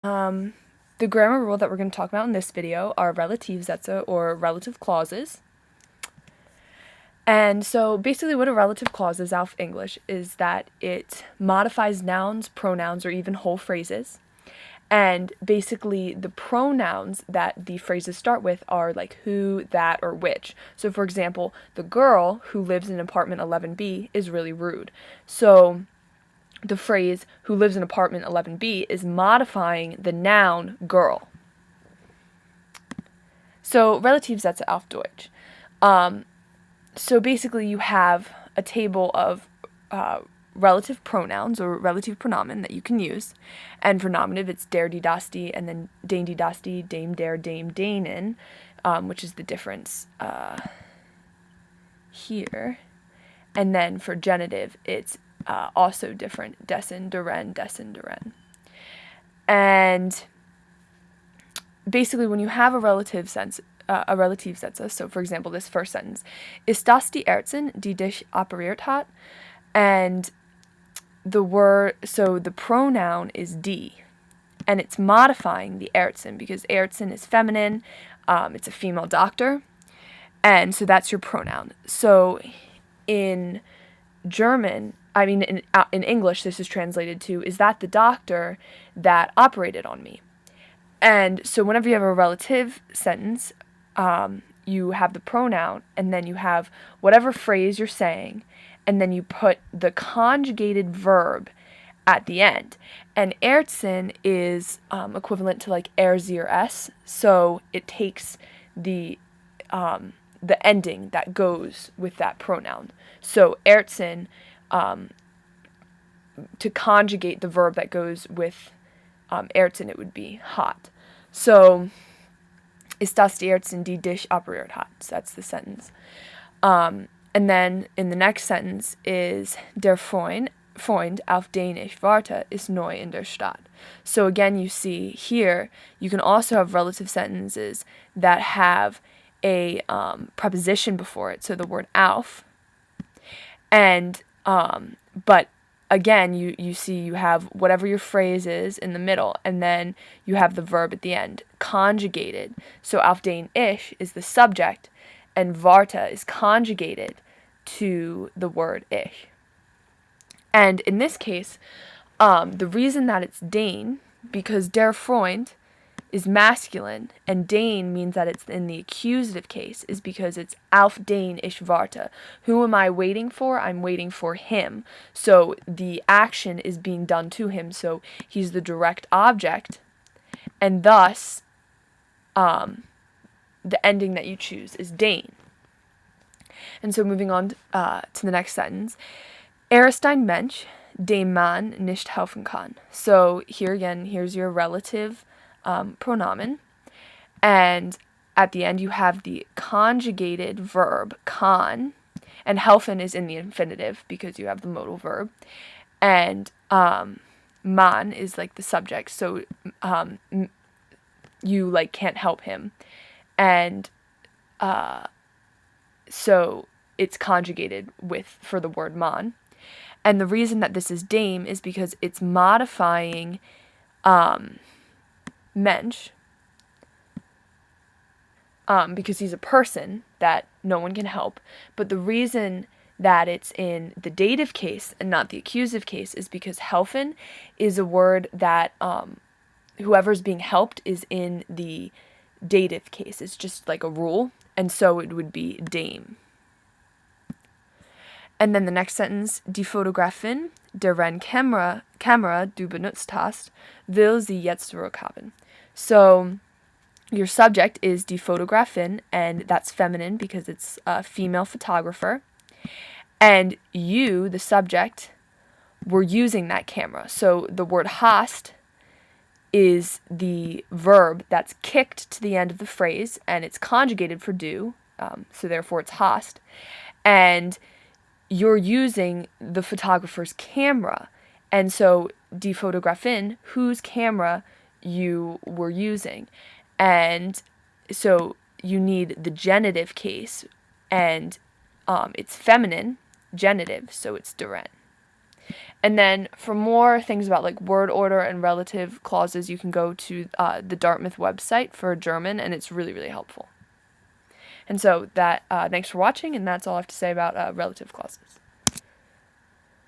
Um, the grammar rule that we're going to talk about in this video are Relativsätze, or relative clauses. And so basically what a relative clause is out of English is that it modifies nouns, pronouns, or even whole phrases. And basically the pronouns that the phrases start with are like who, that, or which. So for example, the girl who lives in apartment 11B is really rude. So the phrase who lives in apartment 11B is modifying the noun girl. So Relativsätze auf Deutsch. So basically you have a table of relative pronouns or relative pronomen that you can use. And for nominative, it's der, die, das, die, and then den, die, das, die, dem, der, dem, denen, which is the difference here. And then for genitive, it's also different, dessen, deren, dessen, deren. And basically when you have a relative sense, a Relativsätze, so for example, this first sentence, ist das die Ärztin, die dich operiert hat? And the word, so the pronoun is die, and it's modifying the Ärztin because Ärztin is feminine, it's a female doctor, and so that's your pronoun. So in German, in English, this is translated to, is that the doctor that operated on me? And so whenever you have a relative sentence, you have the pronoun, and then you have whatever phrase you're saying, and then you put the conjugated verb at the end. And Ärztin is equivalent to like er, sie, or es, so it takes the ending that goes with that pronoun. So Ärztin, to conjugate the verb that goes with Ärztin, it would be hat. So, ist das die Ärztin, die dich operiert hat? So that's the sentence. And then in the next sentence is der Freund auf den ich warte ist neu in der Stadt. So again, you see here, you can also have relative sentences that have a preposition before it, so the word auf. And, but again, you see you have whatever your phrase is in the middle, and then you have the verb at the end, conjugated. So auf den ich is the subject, and warte is conjugated to the word ich. And in this case, the reason that it's den, because der Freund is masculine, and den means that it's in the accusative case, is because it's auf den ich warte. Who am I waiting for? I'm waiting for him. So the action is being done to him, so he's the direct object, and thus the ending that you choose is den. And so moving on to the next sentence, ist ein Mensch, dem man nicht helfen kann. So here again, here's your relative pronomen, and at the end you have the conjugated verb kann, and helfen is in the infinitive because you have the modal verb, and man is like the subject, so you like can't help him, and so it's conjugated for the word man. And the reason that this is dem is because it's modifying Mensch, because he's a person that no one can help. But the reason that it's in the dative case and not the accusative case is because helfen is a word that whoever's being helped is in the dative case. It's just like a rule, and so it would be dem. And then the next sentence, die Fotografin, deren Kamera du benutzt hast, will sie jetzt zurückhaben. So your subject is die Fotografin, and that's feminine because it's a female photographer. And you, the subject, were using that camera. So the word hast is the verb that's kicked to the end of the phrase, and it's conjugated for do, so therefore it's hast. And you're using the photographer's camera, and so die Fotografin, whose camera you were using. And so you need the genitive case, and it's feminine genitive, so it's deren. And then for more things about like word order and relative clauses, you can go to the Dartmouth website for German, and it's really, really helpful. And so that thanks for watching, and that's all I have to say about relative clauses.